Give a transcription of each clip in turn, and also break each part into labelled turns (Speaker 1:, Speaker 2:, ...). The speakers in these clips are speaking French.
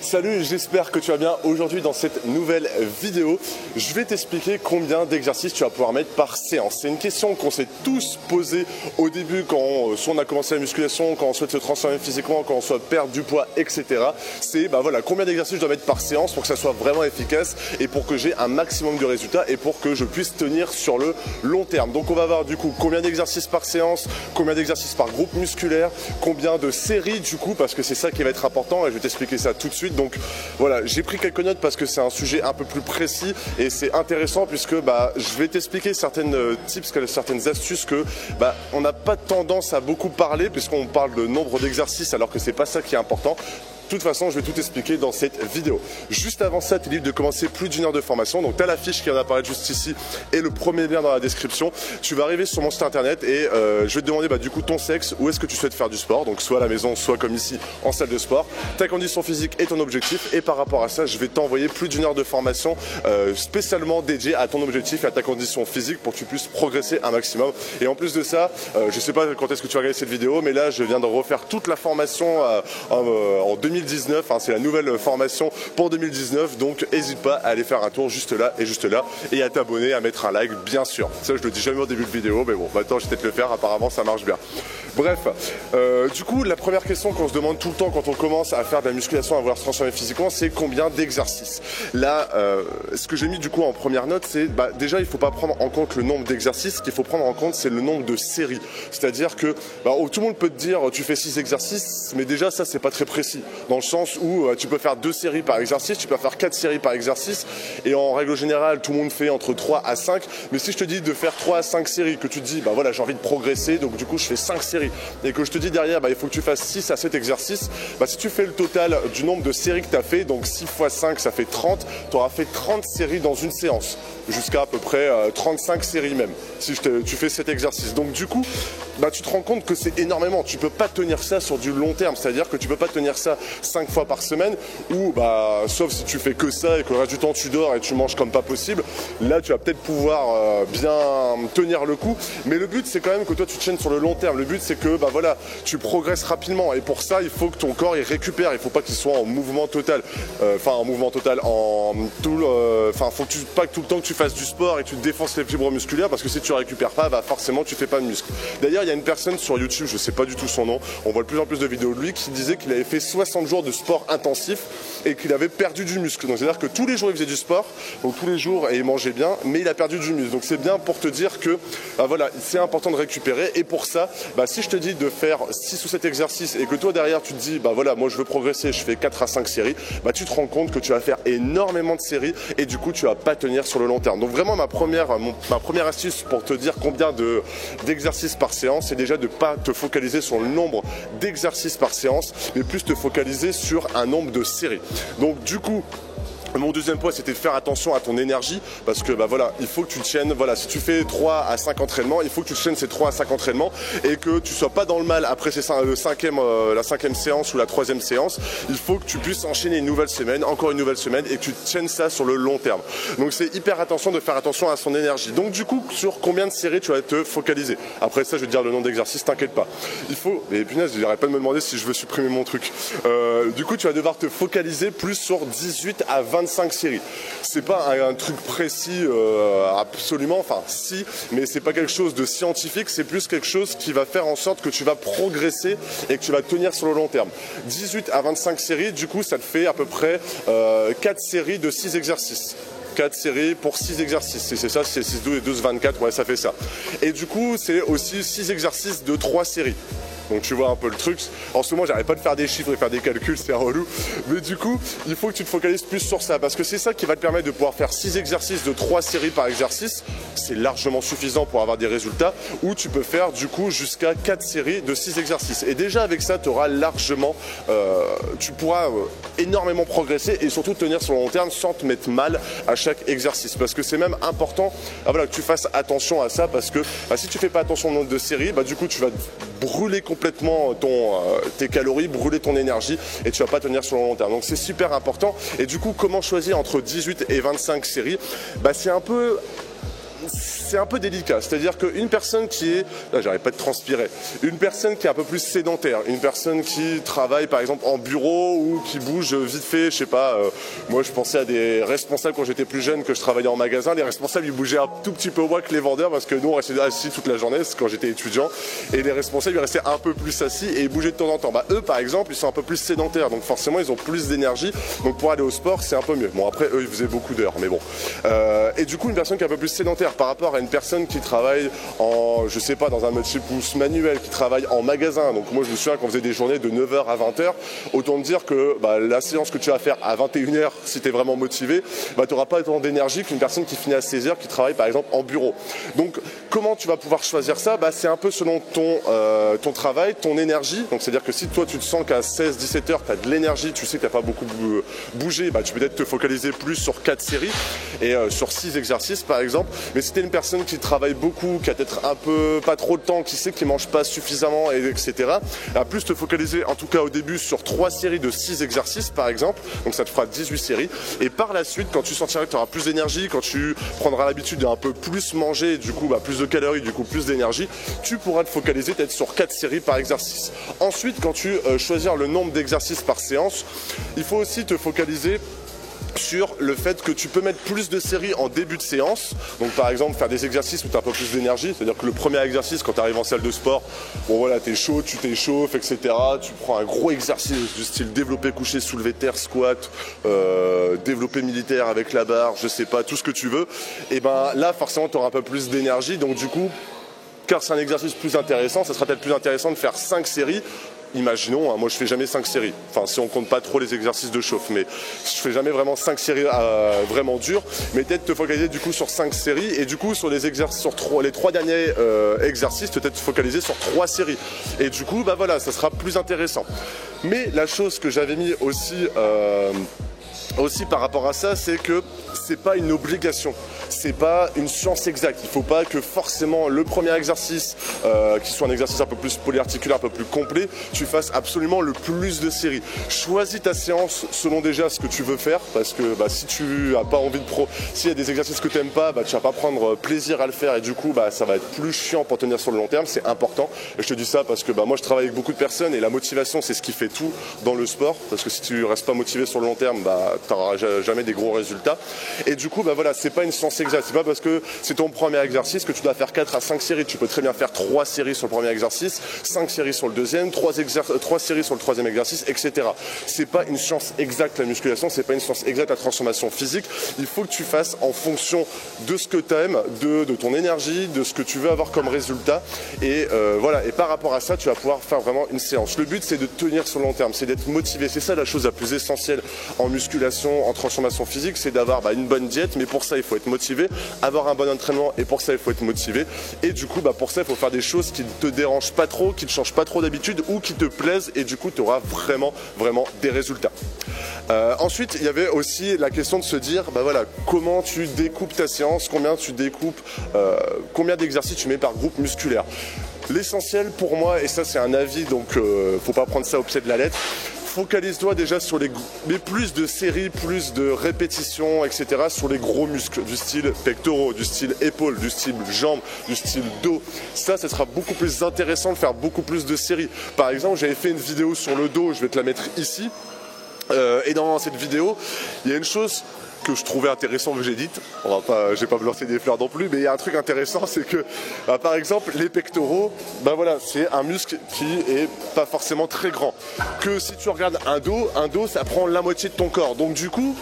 Speaker 1: Salut, j'espère que tu vas bien. Aujourd'hui dans cette nouvelle vidéo, je vais t'expliquer combien d'exercices tu vas pouvoir mettre par séance. C'est une question qu'on s'est tous posée au début quand soit on a commencé la musculation, quand on souhaite se transformer physiquement, quand on souhaite perdre du poids, etc. C'est voilà, combien d'exercices je dois mettre par séance pour que ça soit vraiment efficace et pour que j'ai un maximum de résultats et pour que je puisse tenir sur le long terme. Donc on va voir du coup combien d'exercices par séance, combien d'exercices par groupe musculaire, combien de séries du coup, parce que c'est ça qui va être important et je vais t'expliquer ça tout de suite. Donc voilà, j'ai pris quelques notes parce que c'est un sujet un peu plus précis et c'est intéressant puisque je vais t'expliquer certaines tips, certaines astuces que on n'a pas tendance à beaucoup parler puisqu'on parle de nombre d'exercices alors que c'est pas ça qui est important. De toute façon, je vais tout expliquer dans cette vidéo. Juste avant ça, tu es libre de commencer plus d'une heure de formation. Donc, tu as la fiche qui vient d'apparaître juste ici et le premier lien dans la description. Tu vas arriver sur mon site internet et je vais te demander du coup ton sexe, où est-ce que tu souhaites faire du sport. Donc, soit à la maison, soit comme ici en salle de sport. Ta condition physique et ton objectif. Et par rapport à ça, je vais t'envoyer plus d'une heure de formation spécialement dédiée à ton objectif et à ta condition physique pour que tu puisses progresser un maximum. Et en plus de ça, je sais pas quand est-ce que tu vas regarder cette vidéo, mais là, je viens de refaire toute la formation en 2019, c'est la nouvelle formation pour 2019, donc n'hésite pas à aller faire un tour juste là et à t'abonner, à mettre un like bien sûr. Ça je le dis jamais au début de vidéo, mais bon maintenant je vais peut-être le faire, apparemment ça marche bien. Bref, du coup la première question qu'on se demande tout le temps quand on commence à faire de la musculation, à vouloir se transformer physiquement, c'est combien d'exercices. Là, ce que j'ai mis du coup en première note, c'est déjà il faut pas prendre en compte le nombre d'exercices, ce qu'il faut prendre en compte c'est le nombre de séries. C'est-à-dire que tout le monde peut te dire tu fais 6 exercices, mais déjà ça c'est pas très précis. Dans le sens où tu peux faire 2 séries par exercice, tu peux faire 4 séries par exercice et en règle générale tout le monde fait entre 3 à 5, mais si je te dis de faire 3 à 5 séries, que tu te dis voilà j'ai envie de progresser donc du coup je fais 5 séries et que je te dis derrière il faut que tu fasses 6 à 7 exercices, si tu fais le total du nombre de séries que tu as fait, donc 6 x 5 ça fait 30, tu auras fait 30 séries dans une séance, jusqu'à à peu près 35 séries même si tu fais cet exercice. Donc du coup tu te rends compte que c'est énormément, tu peux pas tenir ça sur du long terme, c'est-à-dire que tu peux pas tenir ça 5 fois par semaine ou sauf si tu fais que ça et que le reste du temps tu dors et tu manges comme pas possible, là tu vas peut-être pouvoir bien tenir le coup, mais le but c'est quand même que toi tu te tiennes sur le long terme. Le but c'est que tu progresses rapidement et pour ça il faut que ton corps il récupère, il faut pas qu'il soit en mouvement total, faut pas que tout le temps que tu fasses du sport et que tu te défonces les fibres musculaires, parce que si tu récupères pas forcément tu fais pas de muscle. D'ailleurs il y a une personne sur YouTube, je sais pas du tout son nom, on voit de plus en plus de vidéos de lui qui disait qu'il avait fait 60 jours de sport intensif et qu'il avait perdu du muscle. Donc c'est à dire que tous les jours il faisait du sport, donc tous les jours et il mangeait bien, mais il a perdu du muscle. Donc c'est bien pour te dire que c'est important de récupérer. Et pour ça si je te dis de faire 6 ou 7 exercices et que toi derrière tu te dis moi je veux progresser, je fais 4 à 5 séries, tu te rends compte que tu vas faire énormément de séries et du coup tu vas pas tenir sur le long terme. Donc vraiment ma première astuce pour te dire combien d'exercices par séance, c'est déjà de pas te focaliser sur le nombre d'exercices par séance, mais plus te focaliser sur un nombre de séries. Donc du coup mon deuxième point c'était de faire attention à ton énergie, parce que il faut que tu tiennes, si tu fais 3 à 5 entraînements, il faut que tu tiennes ces 3 à 5 entraînements et que tu sois pas dans le mal après la cinquième séance ou la 3e séance. Il faut que tu puisses enchaîner une nouvelle semaine, encore une nouvelle semaine, et que tu tiennes ça sur le long terme. Donc c'est hyper attention de faire attention à son énergie. Donc du coup sur combien de séries tu vas te focaliser. Après ça je vais te dire le nombre d'exercices, t'inquiète pas. Il faut, mais punaise j'arrête pas de me demander si je veux supprimer mon truc. Du coup tu vas devoir te focaliser plus sur 18 à 25 séries. C'est pas un truc précis absolument, si, mais c'est pas quelque chose de scientifique, c'est plus quelque chose qui va faire en sorte que tu vas progresser et que tu vas tenir sur le long terme. 18 à 25 séries, du coup ça te fait à peu près 4 séries de 6 exercices. 4 séries pour 6 exercices, c'est ça, c'est 6, 12 et 12, 24, ouais ça fait ça. Et du coup c'est aussi 6 exercices de 3 séries. Donc tu vois un peu le truc. En ce moment j'arrête pas de faire des chiffres et faire des calculs, c'est relou. Mais du coup il faut que tu te focalises plus sur ça, parce que c'est ça qui va te permettre de pouvoir faire 6 exercices de 3 séries par exercice. C'est largement suffisant pour avoir des résultats. Ou tu peux faire du coup jusqu'à 4 séries de 6 exercices. Et déjà avec ça tu auras largement, tu pourras énormément progresser et surtout tenir sur le long terme sans te mettre mal à chaque exercice. Parce que c'est même important que tu fasses attention à ça, parce que si tu fais pas attention au nombre de séries, du coup tu vas brûler complètement tes calories, brûler ton énergie et tu vas pas tenir sur le long terme. Donc c'est super important. Et du coup comment choisir entre 18 et 25 séries, c'est un peu c'est un peu délicat. C'est-à-dire qu'une personne qui est, là j'arrête pas de transpirer, une personne qui est un peu plus sédentaire, une personne qui travaille par exemple en bureau ou qui bouge vite fait, je sais pas, moi je pensais à des responsables quand j'étais plus jeune, que je travaillais en magasin, les responsables ils bougeaient un tout petit peu moins que les vendeurs parce que nous on restait assis toute la journée quand j'étais étudiant et les responsables ils restaient un peu plus assis et ils bougeaient de temps en temps. Bah eux par exemple ils sont un peu plus sédentaires donc forcément ils ont plus d'énergie, donc pour aller au sport c'est un peu mieux. Bon après eux ils faisaient beaucoup d'heures mais bon. Et du coup une personne qui est un peu plus sédentaire par rapport à une personne qui travaille en, je sais pas, dans un métier plus manuel, qui travaille en magasin, donc moi je me souviens qu'on faisait des journées de 9h à 20h, autant te dire que bah, la séance que tu vas faire à 21h si tu es vraiment motivé, bah, tu n'auras pas autant d'énergie qu'une personne qui finit à 16h qui travaille par exemple en bureau. Donc comment tu vas pouvoir choisir ça? Bah, c'est un peu selon ton travail, ton énergie, donc c'est à dire que si toi tu te sens qu'à 16-17h tu as de l'énergie, tu sais que tu n'as pas beaucoup bougé, bah, tu peux peut-être te focaliser plus sur 4 séries et sur 6 exercices par exemple, mais si tu es une personne qui travaille beaucoup, qui a peut-être un peu pas trop de temps, qui sait qu'il mange pas suffisamment, etc. À plus te focaliser en tout cas au début sur 3 séries de 6 exercices par exemple, donc ça te fera 18 séries, et par la suite quand tu sentiras que tu auras plus d'énergie, quand tu prendras l'habitude d'un peu plus manger, du coup bah, plus de calories, du coup plus d'énergie, tu pourras te focaliser peut-être sur 4 séries par exercice. Ensuite quand tu choisis le nombre d'exercices par séance, il faut aussi te focaliser sur le fait que tu peux mettre plus de séries en début de séance, donc par exemple faire des exercices où tu as un peu plus d'énergie, c'est-à-dire que le premier exercice quand tu arrives en salle de sport, bon voilà t'es chaud, tu t'échauffes, etc. Tu prends un gros exercice du style développé couché, soulevé terre, squat, développé militaire avec la barre, je sais pas, tout ce que tu veux, et ben là forcément tu auras un peu plus d'énergie, donc du coup car c'est un exercice plus intéressant, ça sera peut-être plus intéressant de faire 5 séries. Imaginons, hein, moi je fais jamais 5 séries, enfin si on compte pas trop les exercices de chauffe, mais je fais jamais vraiment 5 séries vraiment dures, mais peut-être te focaliser du coup sur 5 séries et du coup sur les exercices, sur les 3 derniers exercices, peut-être te focaliser sur 3 séries et du coup bah voilà, ça sera plus intéressant. Mais la chose que j'avais mis aussi par rapport à ça, c'est que c'est pas une obligation, c'est pas une science exacte. Il faut pas que forcément le premier exercice, qui soit un exercice un peu plus polyarticulaire, un peu plus complet, tu fasses absolument le plus de séries. Choisis ta séance selon déjà ce que tu veux faire, parce que bah, si tu as pas envie de s'il y a des exercices que tu n'aimes pas, bah, tu vas pas prendre plaisir à le faire et du coup bah, ça va être plus chiant pour tenir sur le long terme. C'est important. Et je te dis ça parce que bah, moi je travaille avec beaucoup de personnes et la motivation c'est ce qui fait tout dans le sport, parce que si tu restes pas motivé sur le long terme, bah, tu n'auras jamais des gros résultats. Et du coup bah, voilà, c'est pas une science exacte. C'est pas parce que c'est ton premier exercice que tu dois faire 4 à 5 séries. Tu peux très bien faire 3 séries sur le premier exercice, 5 séries sur le deuxième, 3 séries sur le troisième exercice, etc. C'est pas une science exacte la musculation, c'est pas une science exacte la transformation physique. Il faut que tu fasses en fonction de ce que tu aimes, de ton énergie, de ce que tu veux avoir comme résultat. Et voilà, et par rapport à ça, tu vas pouvoir faire vraiment une séance. Le but c'est de tenir sur le long terme, c'est d'être motivé. C'est ça la chose la plus essentielle en musculation, en transformation physique, c'est d'avoir une bonne diète, mais pour ça il faut être motivé, avoir un bon entraînement et pour ça il faut être motivé. Et du coup bah, pour ça il faut faire des choses qui ne te dérangent pas trop, qui ne changent pas trop d'habitude ou qui te plaisent et du coup tu auras vraiment des résultats. Ensuite il y avait aussi la question de se dire bah voilà, comment tu découpes ta séance, combien tu découpes, combien d'exercices tu mets par groupe musculaire. L'essentiel pour moi, et ça c'est un avis donc faut pas prendre ça au pied de la lettre, focalise-toi déjà sur les plus de séries, plus de répétitions, etc. sur les gros muscles du style pectoraux, du style épaules, du style jambes, du style dos. Ça sera beaucoup plus intéressant de faire beaucoup plus de séries. Par exemple, j'avais fait une vidéo sur le dos, je vais te la mettre ici. Et dans cette vidéo, il y a une chose que je trouvais intéressant que j'ai dite, je vais pas me lancer des fleurs non plus, mais il y a un truc intéressant, c'est que bah, par exemple les pectoraux, bah voilà, c'est un muscle qui est pas forcément très grand. Que si tu regardes un dos ça prend la moitié de ton corps. Donc du coup,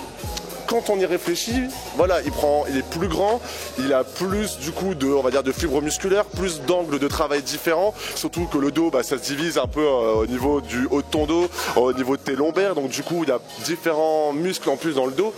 Speaker 1: quand on y réfléchit, voilà, il est plus grand, il a plus du coup de fibres musculaires, plus d'angles de travail différents, surtout que le dos, bah, ça se divise un peu au niveau du haut de ton dos, au niveau de tes lombaires, donc du coup il y a différents muscles en plus dans le dos.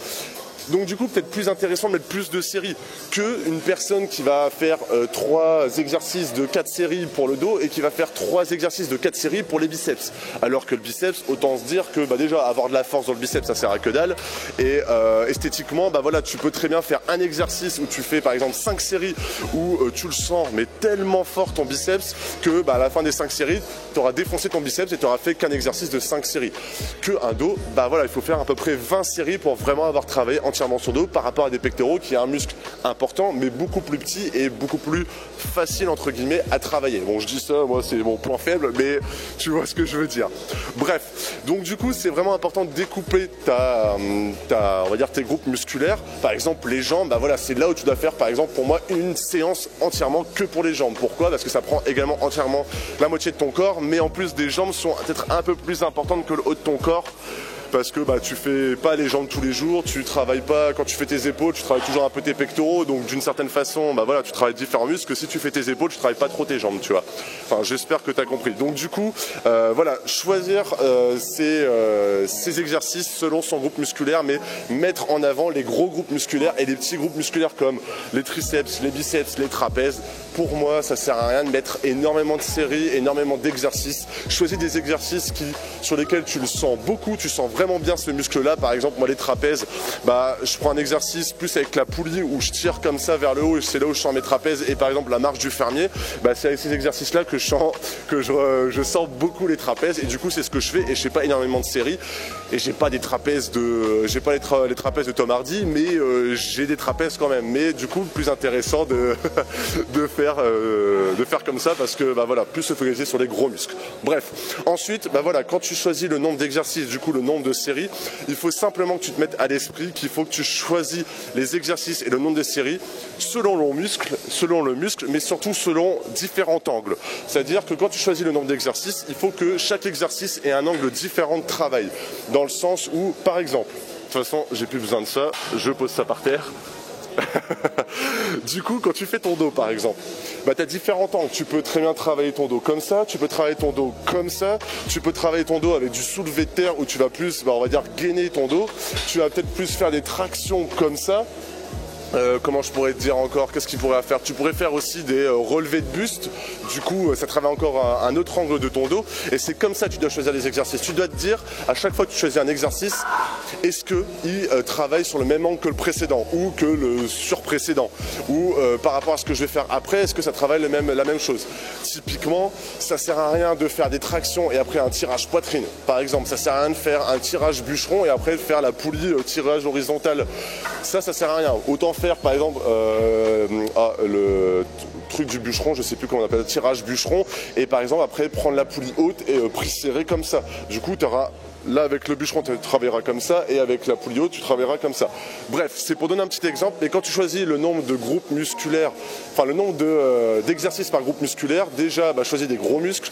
Speaker 1: Donc du coup peut-être plus intéressant de mettre plus de séries qu'une personne qui va faire 3 exercices de 4 séries pour le dos et qui va faire 3 exercices de 4 séries pour les biceps. Alors que le biceps, autant se dire que bah, déjà avoir de la force dans le biceps ça sert à que dalle. Et esthétiquement, bah, voilà, tu peux très bien faire un exercice où tu fais par exemple 5 séries où tu le sens mais tellement fort ton biceps que bah, à la fin des 5 séries, tu auras défoncé ton biceps et tu n'auras fait qu'un exercice de 5 séries. Que un dos, bah, voilà, il faut faire à peu près 20 séries pour vraiment avoir travaillé entièrement entièrement sur le dos par rapport à des pectoraux qui est un muscle important mais beaucoup plus petit et beaucoup plus facile entre guillemets à travailler. Bon, je dis ça, moi c'est mon point faible, mais tu vois ce que je veux dire. Bref, donc du coup c'est vraiment important de découper on va dire tes groupes musculaires. Par exemple les jambes, bah voilà, c'est là où tu dois faire par exemple pour moi une séance entièrement que pour les jambes. Pourquoi? Parce que ça prend également entièrement la moitié de ton corps, mais en plus des jambes sont peut-être un peu plus importantes que le haut de ton corps. Parce que bah, tu fais pas les jambes tous les jours, tu travailles pas, quand tu fais tes épaules, tu travailles toujours un peu tes pectoraux, donc d'une certaine façon, bah voilà, tu travailles différents muscles, que si tu fais tes épaules, tu travailles pas trop tes jambes, tu vois. Enfin, j'espère que tu as compris. Donc du coup, voilà, choisir ces exercices selon son groupe musculaire, mais mettre en avant les gros groupes musculaires et les petits groupes musculaires comme les triceps, les biceps, les trapèzes. Pour moi, ça sert à rien de mettre énormément de séries, énormément d'exercices. Choisis des exercices sur lesquels tu le sens beaucoup, tu sens vraiment bien ce muscle-là. Par exemple, moi les trapèzes, bah, je prends un exercice plus avec la poulie où je tire comme ça vers le haut et c'est là où je sens mes trapèzes. Et par exemple, la marche du fermier, bah, c'est avec ces exercices-là que je sens beaucoup les trapèzes. Et du coup, c'est ce que je fais et je fais pas énormément de séries. Et j'ai pas des trapèzes j'ai pas les trapèzes de Tom Hardy, mais j'ai des trapèzes quand même. Mais du coup, plus intéressant de faire comme ça parce que bah, voilà, plus se focaliser sur les gros muscles. Bref, ensuite, bah, voilà, quand tu choisis le nombre d'exercices, du coup le nombre de séries, il faut simplement que tu te mettes à l'esprit qu'il faut que tu choisis les exercices et le nombre de séries selon le muscle, mais surtout selon différents angles. C'est-à-dire que quand tu choisis le nombre d'exercices, il faut que chaque exercice ait un angle différent de travail. Dans le sens où, par exemple, de toute façon, j'ai plus besoin de ça, je pose ça par terre. Du coup, quand tu fais ton dos par exemple, bah, tu as différents angles. Tu peux très bien travailler ton dos comme ça, tu peux travailler ton dos comme ça, tu peux travailler ton dos avec du soulevé de terre où tu vas plus, bah, on va dire, gainer ton dos. Tu vas peut-être plus faire des tractions comme ça. Comment je pourrais te dire encore, qu'est-ce qu'il pourrait faire? Tu pourrais faire aussi des relevés de buste, du coup ça travaille encore un autre angle de ton dos et c'est comme ça que tu dois choisir les exercices. Tu dois te dire à chaque fois que tu choisis un exercice, est-ce qu'il travaille sur le même angle que le précédent ou que le surprécédent ou par rapport à ce que je vais faire après, est-ce que ça travaille la même chose? Typiquement, ça sert à rien de faire des tractions et après un tirage poitrine par exemple, ça sert à rien de faire un tirage bûcheron et après faire la poulie tirage horizontal, ça sert à rien. Autant faire par exemple le truc du bûcheron, je sais plus comment on appelle, le tirage bûcheron, et par exemple après prendre la poulie haute et prise serrée comme ça. Du coup tu auras là avec le bûcheron tu travailleras comme ça et avec la poulie haute tu travailleras comme ça. Bref, c'est pour donner un petit exemple, mais quand tu choisis le nombre de groupes musculaires, enfin le nombre d'exercices par groupe musculaire, déjà bah, choisis des gros muscles,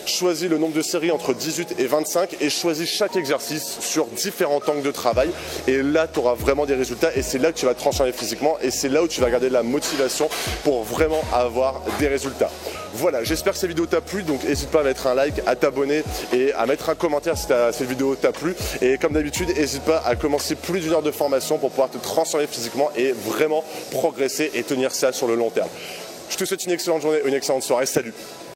Speaker 1: choisis le nombre de séries entre 18 et 25 et choisis chaque exercice sur différents angles de travail et là tu auras vraiment des résultats et c'est là que tu vas te transformer physiquement et c'est là où tu vas garder la motivation pour vraiment avoir des résultats. Voilà, j'espère que cette vidéo t'a plu, donc n'hésite pas à mettre un like, à t'abonner et à mettre un commentaire si cette vidéo t'a plu. Et comme d'habitude, n'hésite pas à commencer plus d'1 heure de formation pour pouvoir te transformer physiquement et vraiment progresser et tenir ça sur le long terme. Je te souhaite une excellente journée, une excellente soirée, salut!